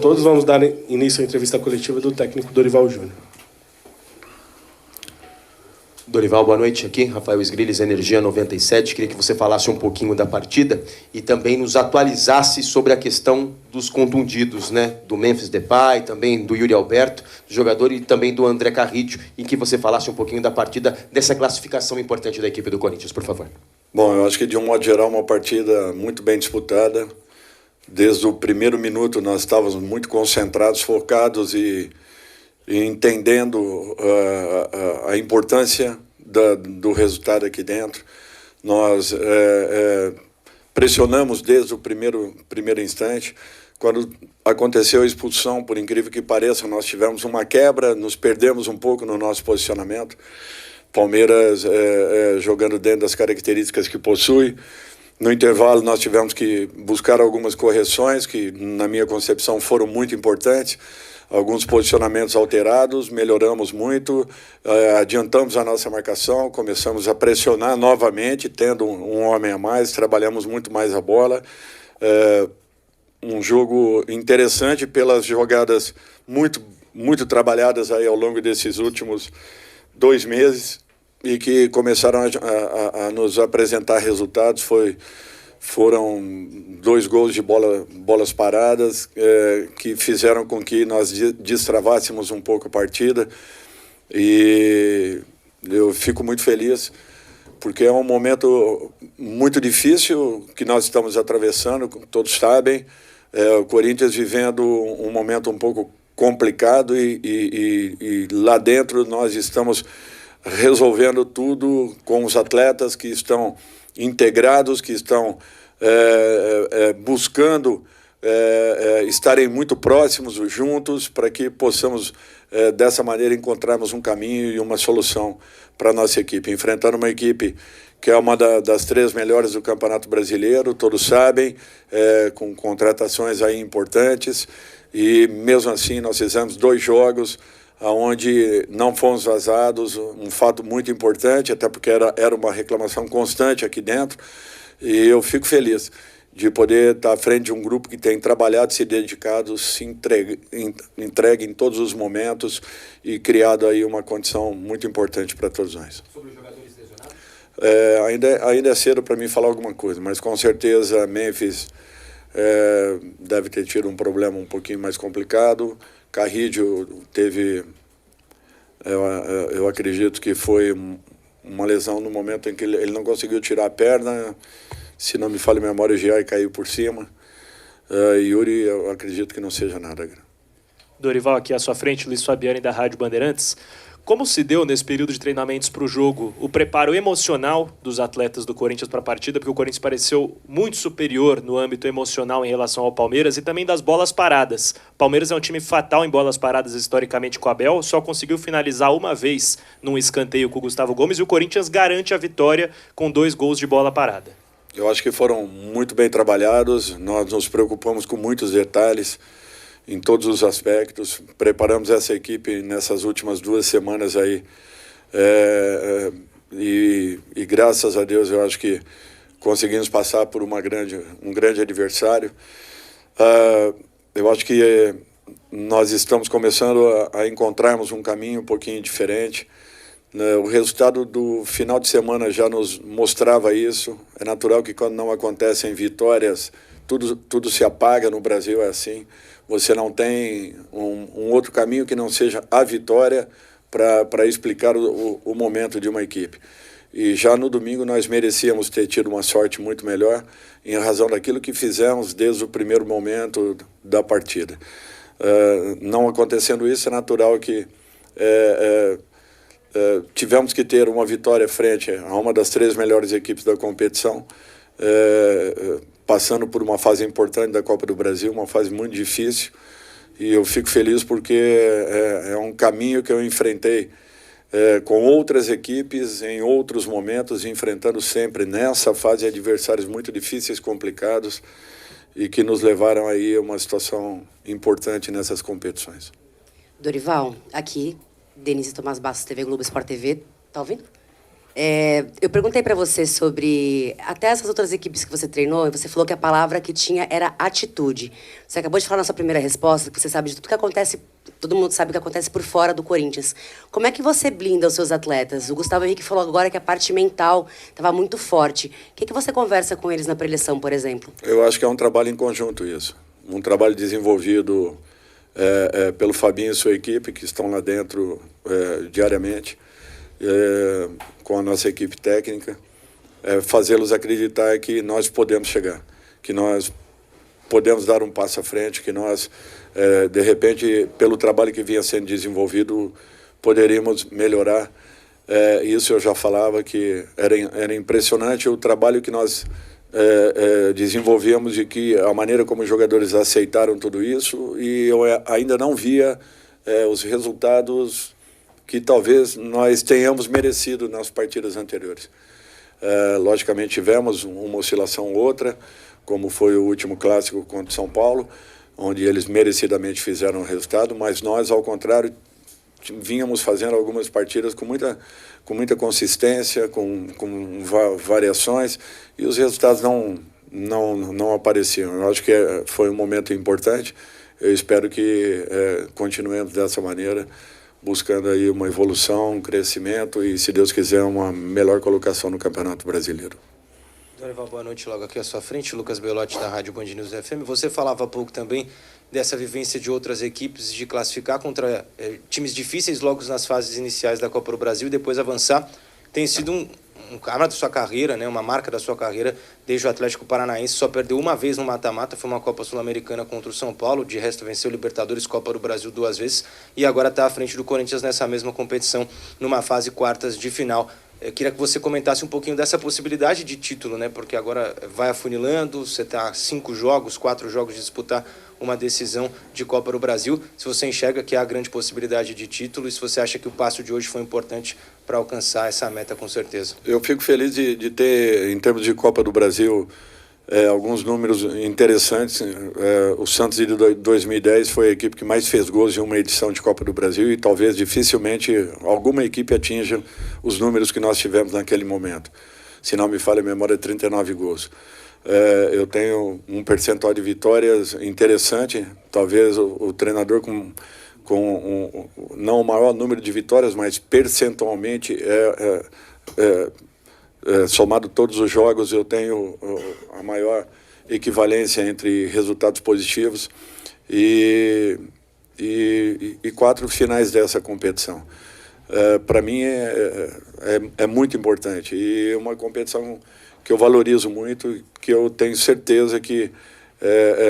Todos vamos dar início à entrevista coletiva do técnico Dorival Júnior. Dorival, boa noite. Aqui, Rafael Sgrilles, Energia 97. Queria que você falasse um pouquinho da partida e também nos atualizasse sobre a questão dos contundidos, né? Do Memphis Depay, também do Yuri Alberto, do jogador, e também do André Carrillo, e que você falasse um pouquinho da partida, dessa classificação importante da equipe do Corinthians, por favor. Bom, eu acho que de um modo geral uma partida muito bem disputada. Desde o primeiro minuto nós estávamos muito concentrados, focados e entendendo a importância do resultado aqui dentro. Nós pressionamos desde o primeiro instante. Quando aconteceu a expulsão, por incrível que pareça, nós tivemos uma quebra, nos perdemos um pouco no nosso posicionamento. Palmeiras jogando dentro das características que possui. No intervalo, nós tivemos que buscar algumas correções que, na minha concepção, foram muito importantes. Alguns posicionamentos alterados, melhoramos muito, adiantamos a nossa marcação, começamos a pressionar novamente, tendo um homem a mais, trabalhamos muito mais a bola. Um jogo interessante pelas jogadas muito trabalhadas aí ao longo desses últimos 2 meses e que começaram a nos apresentar resultados. Foram 2 gols de bolas paradas que fizeram com que nós destravássemos um pouco a partida, e eu fico muito feliz porque é um momento muito difícil que nós estamos atravessando, todos sabem. O Corinthians vivendo um momento um pouco complicado e lá dentro nós estamos resolvendo tudo com os atletas que estão integrados, que estão buscando estarem muito próximos, juntos, para que possamos, dessa maneira, encontrarmos um caminho e uma solução para a nossa equipe. Enfrentando uma equipe que é uma das 3 melhores do Campeonato Brasileiro, todos sabem, com contratações aí importantes, e mesmo assim nós fizemos 2 jogos onde não fomos vazados, um fato muito importante, até porque era uma reclamação constante aqui dentro, e eu fico feliz de poder estar à frente de um grupo que tem trabalhado, se dedicado, se entregue em todos os momentos e criado aí uma condição muito importante para todos nós. Sobre os jogadores lesionados? Ainda é cedo para mim falar alguma coisa, mas com certeza Memphis deve ter tido um problema um pouquinho mais complicado. Carrillo teve, eu acredito que foi uma lesão no momento em que ele não conseguiu tirar a perna, se não me falha a memória, o Giai caiu por cima. Yuri, eu acredito que não seja nada. Dorival, aqui à sua frente, Luiz Fabiani, da Rádio Bandeirantes. Como se deu, nesse período de treinamentos para o jogo, o preparo emocional dos atletas do Corinthians para a partida, porque o Corinthians pareceu muito superior no âmbito emocional em relação ao Palmeiras, e também das bolas paradas. O Palmeiras é um time fatal em bolas paradas historicamente com o Abel, só conseguiu finalizar uma vez num escanteio com o Gustavo Gomes, e o Corinthians garante a vitória com 2 gols de bola parada. Eu acho que foram muito bem trabalhados, nós nos preocupamos com muitos detalhes, em todos os aspectos. Preparamos essa equipe nessas últimas 2 semanas aí, e graças a Deus eu acho que conseguimos passar por um grande adversário. Eu acho que nós estamos começando a encontrarmos um caminho um pouquinho diferente. O resultado do final de semana já nos mostrava isso. É natural que quando não acontecem vitórias, tudo se apaga. No Brasil é assim. Você não tem um outro caminho que não seja a vitória para explicar o momento de uma equipe. E já no domingo nós merecíamos ter tido uma sorte muito melhor em razão daquilo que fizemos desde o primeiro momento da partida. Não acontecendo isso, é natural que tivemos que ter uma vitória frente a uma das 3 melhores equipes da competição, passando por uma fase importante da Copa do Brasil, uma fase muito difícil, e eu fico feliz porque é um caminho que eu enfrentei com outras equipes em outros momentos, enfrentando sempre nessa fase adversários muito difíceis, complicados, e que nos levaram aí a uma situação importante nessas competições. Dorival, aqui, Denise Tomás Bastos, TV Globo, Sport TV, tá ouvindo? Eu perguntei para você sobre até essas outras equipes que você treinou, e você falou que a palavra que tinha era atitude. Você acabou de falar na sua primeira resposta que você sabe de tudo que acontece, todo mundo sabe o que acontece por fora do Corinthians. Como é que você blinda os seus atletas? O Gustavo Henrique falou agora que a parte mental estava muito forte. O que você conversa com eles na preleção, por exemplo? Eu acho que é um trabalho em conjunto isso. Um trabalho desenvolvido pelo Fabinho e sua equipe, que estão lá dentro diariamente, com a nossa equipe técnica, fazê-los acreditar que nós podemos chegar, que nós podemos dar um passo à frente, que nós, de repente, pelo trabalho que vinha sendo desenvolvido, poderíamos melhorar. Isso eu já falava que era impressionante o trabalho que nós desenvolvíamos e que a maneira como os jogadores aceitaram tudo isso, e eu ainda não via os resultados que talvez nós tenhamos merecido nas partidas anteriores. Logicamente tivemos uma oscilação ou outra, como foi o último clássico contra o São Paulo, onde eles merecidamente fizeram o resultado, mas nós, ao contrário, vínhamos fazendo algumas partidas com muita consistência, com variações, e os resultados não apareciam. Eu acho que foi um momento importante. Eu espero que continuemos dessa maneira, buscando aí uma evolução, um crescimento e, se Deus quiser, uma melhor colocação no Campeonato Brasileiro. Dorival, boa noite. Logo aqui à sua frente, Lucas Belotti, da Rádio Band News FM. Você falava há pouco também dessa vivência de outras equipes, de classificar contra times difíceis logo nas fases iniciais da Copa do Brasil e depois avançar. Tem sido um cara da sua carreira, né, uma marca da sua carreira, desde o Atlético Paranaense. Só perdeu uma vez no mata-mata, foi uma Copa Sul-Americana contra o São Paulo. De resto, venceu o Libertadores, Copa do Brasil 2 vezes. E agora está à frente do Corinthians nessa mesma competição, numa fase quartas de final. Eu queria que você comentasse um pouquinho dessa possibilidade de título, né? Porque agora vai afunilando, você está a 4 jogos de disputar uma decisão de Copa do Brasil. Se você enxerga que há grande possibilidade de título e se você acha que o passo de hoje foi importante para alcançar essa meta, com certeza. Eu fico feliz de ter, em termos de Copa do Brasil, alguns números interessantes. O Santos de 2010 foi a equipe que mais fez gols em uma edição de Copa do Brasil e talvez dificilmente alguma equipe atinja os números que nós tivemos naquele momento. Se não me falha a memória, 39 gols. Eu tenho um percentual de vitórias interessante, talvez o treinador com não o maior número de vitórias, mas percentualmente somado todos os jogos, eu tenho a maior equivalência entre resultados positivos e 4 finais dessa competição. Para mim é muito importante e uma competição que eu valorizo muito, que eu tenho certeza que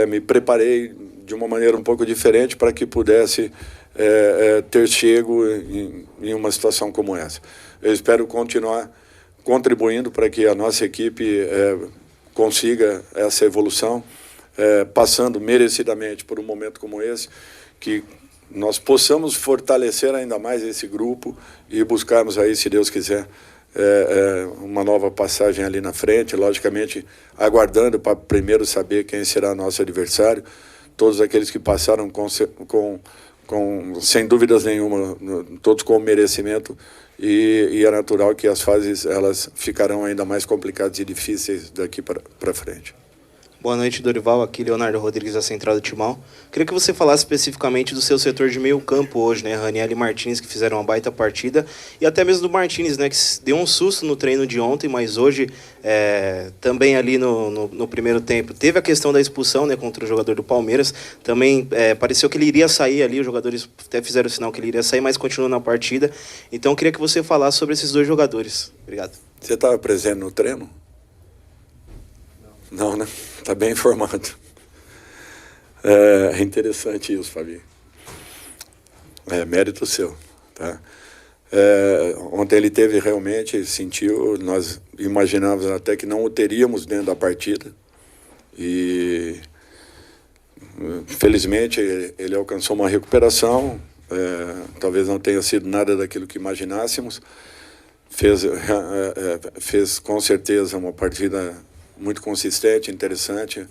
me preparei de uma maneira um pouco diferente para que pudesse ter chego em uma situação como essa. Eu espero continuar contribuindo para que a nossa equipe consiga essa evolução, passando merecidamente por um momento como esse, que nós possamos fortalecer ainda mais esse grupo e buscarmos aí, se Deus quiser, uma nova passagem ali na frente, logicamente aguardando para primeiro saber quem será nosso adversário. Todos aqueles que passaram sem dúvidas nenhuma, todos com merecimento, e é natural que as fases elas ficarão ainda mais complicadas e difíceis daqui para frente. Boa noite, Dorival. Aqui, Leonardo Rodrigues, da Central do Timão. Queria que você falasse especificamente do seu setor de meio campo hoje, né? Raniel e Martins, que fizeram uma baita partida, e até mesmo do Martins, né? Que deu um susto no treino de ontem, mas hoje, também ali no primeiro tempo, teve a questão da expulsão, né? Contra o jogador do Palmeiras. Também pareceu que ele iria sair ali, os jogadores até fizeram o sinal que ele iria sair, mas continuou na partida. Então, queria que você falasse sobre esses dois jogadores. Obrigado. Você estava presente no treino? Não, né? Está bem informado. É interessante isso, Fabinho. Mérito seu. Tá? Ontem ele teve realmente, sentiu, nós imaginávamos até que não o teríamos dentro da partida. E, felizmente, ele alcançou uma recuperação. Talvez não tenha sido nada daquilo que imaginássemos. Fez com certeza uma partida muito consistente, interessante,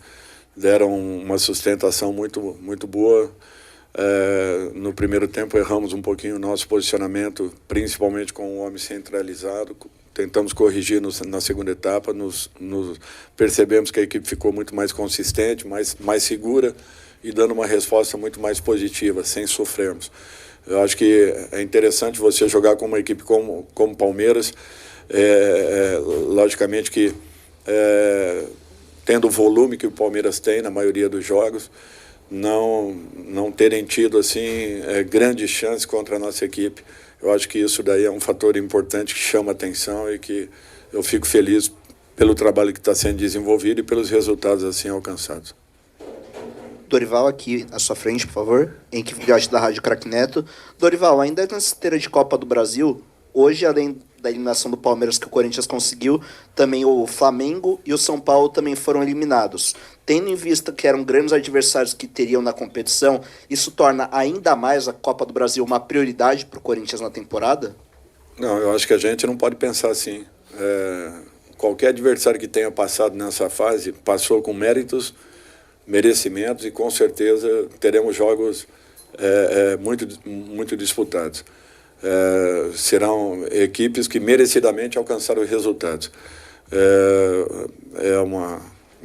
deram uma sustentação muito boa. No primeiro tempo erramos um pouquinho o nosso posicionamento, principalmente com o homem centralizado, tentamos corrigir na segunda etapa, percebemos que a equipe ficou muito mais consistente, mais segura e dando uma resposta muito mais positiva, sem sofrermos. Eu acho que é interessante você jogar com uma equipe como Palmeiras, logicamente que tendo o volume que o Palmeiras tem na maioria dos jogos, não terem tido assim grandes chances contra a nossa equipe. Eu acho que isso daí é um fator importante que chama atenção e que eu fico feliz pelo trabalho que está sendo desenvolvido e pelos resultados assim alcançados. Dorival, aqui à sua frente, por favor. Henrique Filhote, da Rádio Craque Neto. Dorival, ainda nessa esteira de Copa do Brasil, hoje, além da eliminação do Palmeiras que o Corinthians conseguiu, também o Flamengo e o São Paulo também foram eliminados. Tendo em vista que eram grandes adversários que teriam na competição, isso torna ainda mais a Copa do Brasil uma prioridade para o Corinthians na temporada? Não, eu acho que a gente não pode pensar assim. Qualquer adversário que tenha passado nessa fase passou com méritos, merecimentos e com certeza teremos jogos muito disputados. Serão equipes que merecidamente alcançaram resultados. É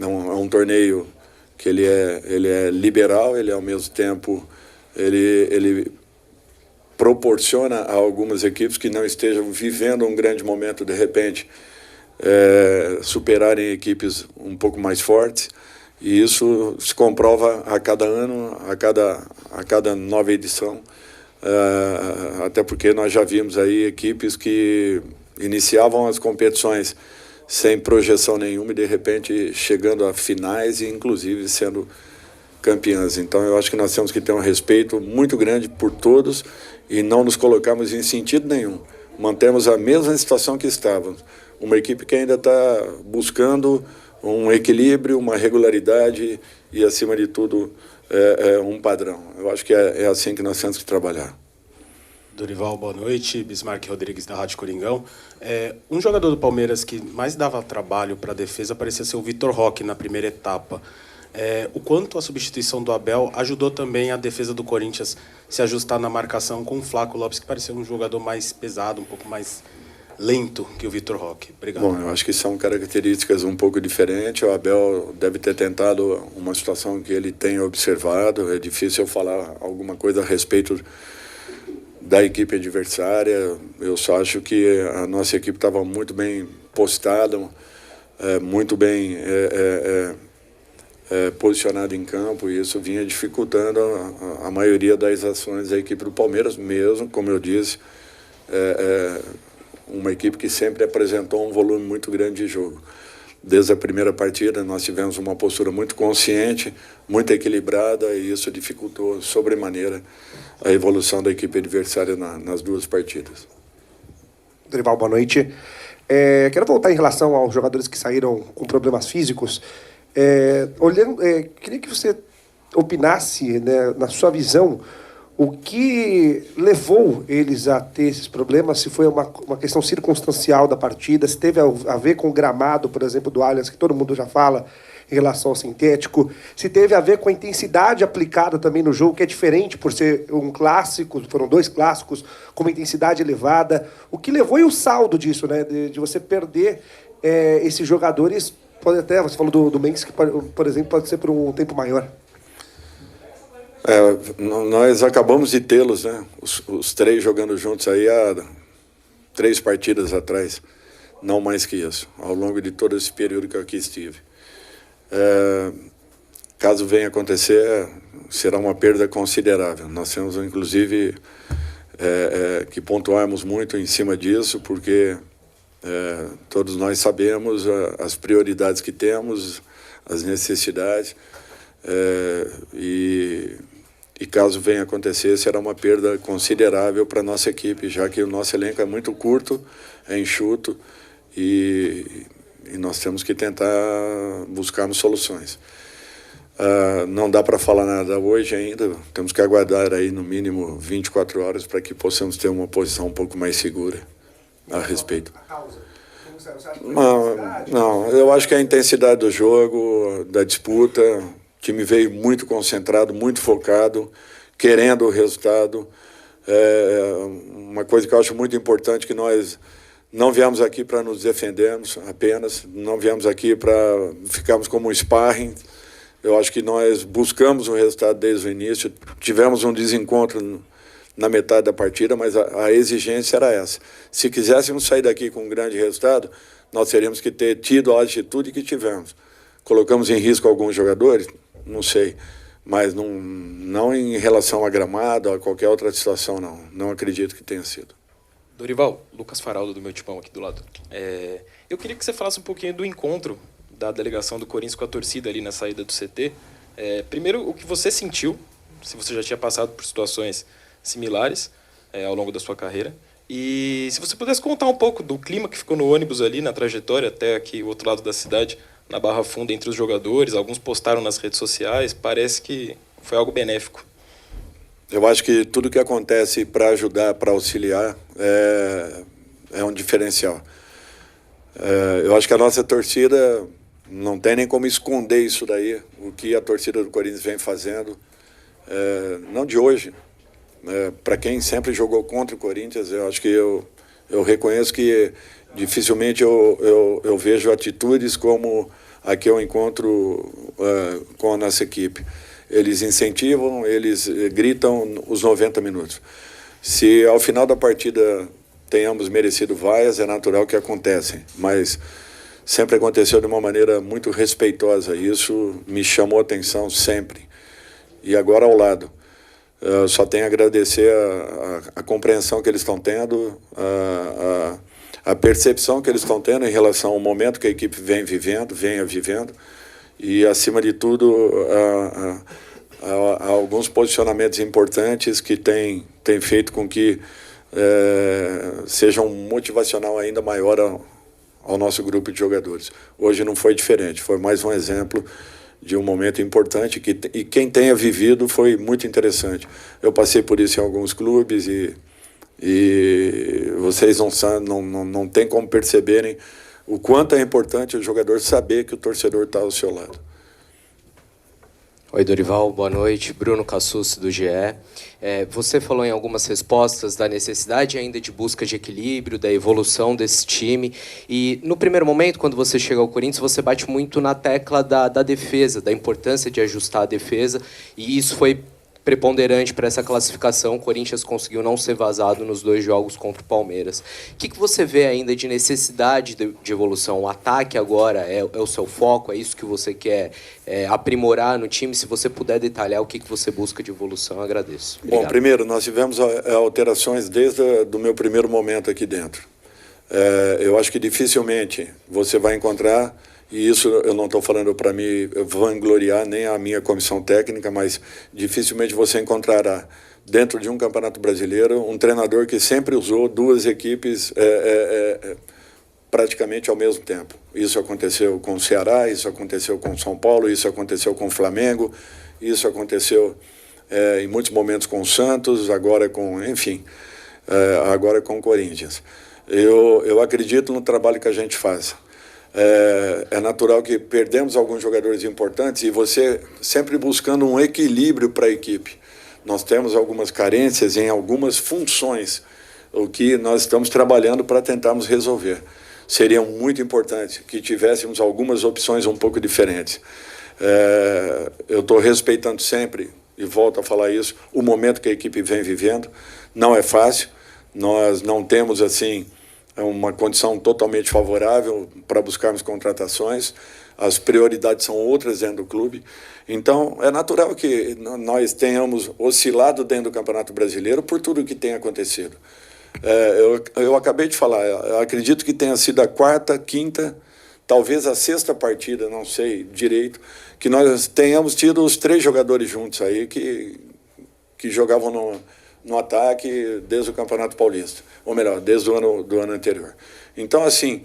um torneio que ele é liberal, ele ao mesmo tempo ele proporciona a algumas equipes que não estejam vivendo um grande momento, de repente, superarem equipes um pouco mais fortes. E isso se comprova a cada ano, a cada nova edição, até porque nós já vimos aí equipes que iniciavam as competições sem projeção nenhuma e, de repente, chegando a finais e, inclusive, sendo campeãs. Então, eu acho que nós temos que ter um respeito muito grande por todos e não nos colocarmos em sentido nenhum. Mantemos a mesma situação que estávamos. Uma equipe que ainda está buscando um equilíbrio, uma regularidade e, acima de tudo, um padrão. Eu acho que é assim que nós temos que trabalhar. Dorival, boa noite. Bismarck Rodrigues, da Rádio Coringão. Um jogador do Palmeiras que mais dava trabalho para a defesa parecia ser o Vitor Roque na primeira etapa. O quanto a substituição do Abel ajudou também a defesa do Corinthians se ajustar na marcação com o Flaco Lopes, que parecia um jogador mais pesado, um pouco mais lento que o Vitor Roque. Obrigado. Bom, eu acho que são características um pouco diferentes. O Abel deve ter tentado uma situação que ele tem observado. É difícil eu falar alguma coisa a respeito da equipe adversária. Eu só acho que a nossa equipe estava muito bem postada, muito bem posicionada em campo, e isso vinha dificultando a maioria das ações da equipe do Palmeiras, mesmo, como eu disse, uma equipe que sempre apresentou um volume muito grande de jogo. Desde a primeira partida, nós tivemos uma postura muito consciente, muito equilibrada, e isso dificultou sobremaneira a evolução da equipe adversária nas duas partidas. Dorival, boa noite. Quero voltar em relação aos jogadores que saíram com problemas físicos. Queria que você opinasse, né, na sua visão, o que levou eles a ter esses problemas, se foi uma questão circunstancial da partida, se teve a ver com o gramado, por exemplo, do Allianz, que todo mundo já fala em relação ao sintético, se teve a ver com a intensidade aplicada também no jogo, que é diferente por ser um clássico, foram 2 clássicos, com uma intensidade elevada. O que levou e o saldo disso, né, de você perder esses jogadores, pode até, você falou do Mendes, que, por exemplo, pode ser por um tempo maior. Nós acabamos de tê-los, né? Os 3 jogando juntos aí há 3 partidas atrás, não mais que isso, ao longo de todo esse período que eu aqui estive. Caso venha acontecer, será uma perda considerável. Nós temos, inclusive, que pontuarmos muito em cima disso, porque todos nós sabemos as prioridades que temos, as necessidades, e caso venha acontecer, será uma perda considerável para a nossa equipe, já que o nosso elenco é muito curto, é enxuto, e nós temos que tentar buscarmos soluções. Não dá para falar nada hoje ainda, temos que aguardar aí no mínimo 24 horas para que possamos ter uma posição um pouco mais segura a respeito. Não, eu acho que a intensidade do jogo, da disputa, o time veio muito concentrado, muito focado, querendo o resultado. Uma coisa que eu acho muito importante que nós Não viemos aqui para nos defendermos apenas, não viemos aqui para ficarmos como um sparring. Eu acho que nós buscamos o resultado desde o início, tivemos um desencontro na metade da partida, mas a exigência era essa. Se quiséssemos sair daqui com um grande resultado, nós teríamos que ter tido a atitude que tivemos. Colocamos em risco alguns jogadores? Não sei, mas não em relação a gramado, a qualquer outra situação, não. Não acredito que tenha sido. Dorival, Lucas Faraldo do meu Tipão aqui do lado. Eu queria que você falasse um pouquinho do encontro da delegação do Corinthians com a torcida ali na saída do CT. Primeiro, o que você sentiu, se você já tinha passado por situações similares ao longo da sua carreira. E se você pudesse contar um pouco do clima que ficou no ônibus ali, na trajetória até aqui o outro lado da cidade, na Barra Funda, entre os jogadores. Alguns postaram nas redes sociais, parece que foi algo benéfico. Eu acho que tudo que acontece para ajudar, para auxiliar, é um diferencial. Eu acho que a nossa torcida não tem nem como esconder isso daí, o que a torcida do Corinthians vem fazendo, não de hoje. Para quem sempre jogou contra o Corinthians, eu acho que eu reconheço que dificilmente eu vejo atitudes como a que eu encontro com a nossa equipe. Eles incentivam, eles gritam os 90 minutos. Se ao final da partida tenhamos merecido vaias, é natural que acontecem, mas sempre aconteceu de uma maneira muito respeitosa. Isso me chamou a atenção sempre. E agora ao lado. Só tenho a agradecer a compreensão que eles estão tendo, a percepção que eles estão tendo em relação ao momento que a equipe venha vivendo, e, acima de tudo, a alguns posicionamentos importantes que têm feito com que seja um motivacional ainda maior ao nosso grupo de jogadores. Hoje não foi diferente, foi mais um exemplo de um momento importante e quem tenha vivido foi muito interessante. Eu passei por isso em alguns clubes e vocês não têm como perceberem o quanto é importante o jogador saber que o torcedor está ao seu lado. Oi, Dorival, boa noite. Bruno Cassucci, do GE. Você falou em algumas respostas da necessidade ainda de busca de equilíbrio, da evolução desse time. E, no primeiro momento, quando você chega ao Corinthians, você bate muito na tecla da defesa, da importância de ajustar a defesa. E isso foi preponderante para essa classificação. O Corinthians conseguiu não ser vazado nos 2 jogos contra o Palmeiras. O que você vê ainda de necessidade de evolução? O ataque agora é o seu foco? É isso que você quer aprimorar no time? Se você puder detalhar o que você busca de evolução, eu agradeço. Obrigado. Bom, primeiro, nós tivemos alterações desde do meu primeiro momento aqui dentro. Eu acho que dificilmente você vai encontrar, e isso eu não estou falando para me vangloriar nem a minha comissão técnica, mas dificilmente você encontrará dentro de um campeonato brasileiro um treinador que sempre usou 2 equipes praticamente ao mesmo tempo. Isso aconteceu com o Ceará, isso aconteceu com o São Paulo, isso aconteceu com o Flamengo, isso aconteceu em muitos momentos com o Santos, agora com o Corinthians. Eu acredito no trabalho que a gente faz. É natural que perdemos alguns jogadores importantes e você sempre buscando um equilíbrio para a equipe. Nós temos algumas carências em algumas funções, o que nós estamos trabalhando para tentarmos resolver. Seria muito importante que tivéssemos algumas opções um pouco diferentes. Eu estou respeitando sempre, e volto a falar isso, o momento que a equipe vem vivendo. Não é fácil, nós não temos assim uma condição totalmente favorável para buscarmos contratações, as prioridades são outras dentro do clube, então é natural que nós tenhamos oscilado dentro do Campeonato Brasileiro por tudo o que tem acontecido. Eu acabei de falar, eu acredito que tenha sido a 4ª, 5ª, talvez a 6ª partida, não sei direito, que nós tenhamos tido os 3 jogadores juntos aí que jogavam no ataque desde o Campeonato Paulista, ou melhor, desde o ano anterior. Então, assim,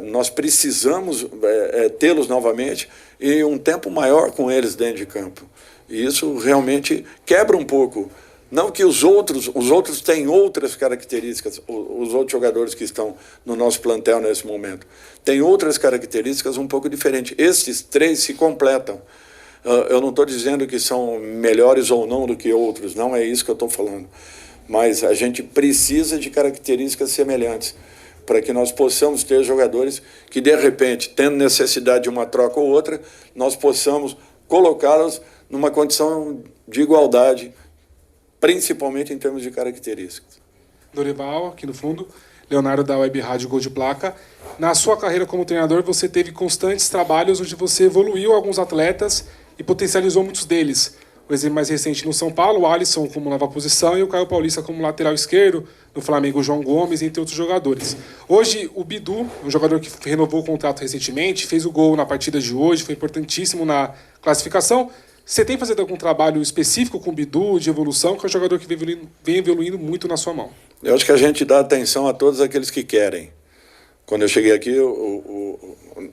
nós precisamos tê-los novamente e um tempo maior com eles dentro de campo. E isso realmente quebra um pouco. Não que os outros têm outras características, os outros jogadores que estão no nosso plantel nesse momento, têm outras características um pouco diferentes. Esses 3 se completam. Eu não estou dizendo que são melhores ou não do que outros, não é isso que eu estou falando. Mas a gente precisa de características semelhantes para que nós possamos ter jogadores que, de repente, tendo necessidade de uma troca ou outra, nós possamos colocá-los numa condição de igualdade, principalmente em termos de características. Dorival, aqui no fundo. Leonardo, da Web Rádio Gol de Placa. Na sua carreira como treinador, você teve constantes trabalhos onde você evoluiu alguns atletas e potencializou muitos deles. O exemplo mais recente no São Paulo, o Alisson como nova posição e o Caio Paulista como lateral esquerdo, no Flamengo o João Gomes, entre outros jogadores. Hoje, o Bidu, um jogador que renovou o contrato recentemente, fez o gol na partida de hoje, foi importantíssimo na classificação. Você tem feito algum trabalho específico com o Bidu, de evolução, que é um jogador que vem evoluindo muito na sua mão? Eu acho que a gente dá atenção a todos aqueles que querem. Quando eu cheguei aqui,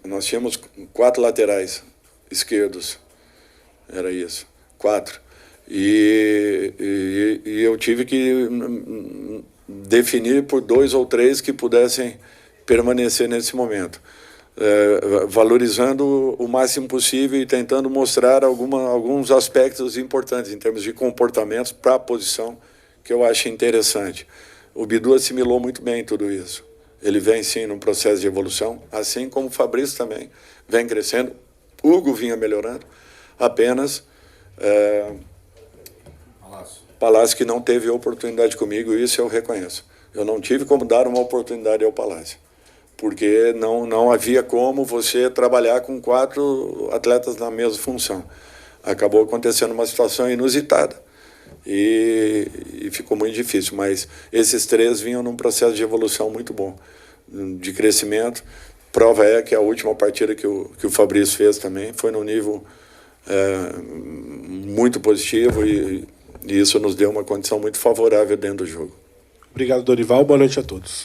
nós tínhamos 4 laterais esquerdos. Era isso, 4. E eu tive que definir por 2 ou 3 que pudessem permanecer nesse momento. Valorizando o máximo possível e tentando mostrar alguns aspectos importantes em termos de comportamentos para a posição que eu acho interessante. O Bidu assimilou muito bem tudo isso. Ele vem, sim, num processo de evolução, assim como o Fabrício também vem crescendo. Hugo vinha melhorando, apenas Palácio que não teve oportunidade comigo, isso eu reconheço. Eu não tive como dar uma oportunidade ao Palácio, porque não havia como você trabalhar com 4 atletas na mesma função. Acabou acontecendo uma situação inusitada e ficou muito difícil, mas esses 3 vinham num processo de evolução muito bom, de crescimento. Prova é que a última partida que o Fabrício fez também foi num nível muito positivo e isso nos deu uma condição muito favorável dentro do jogo. Obrigado, Dorival. Boa noite a todos.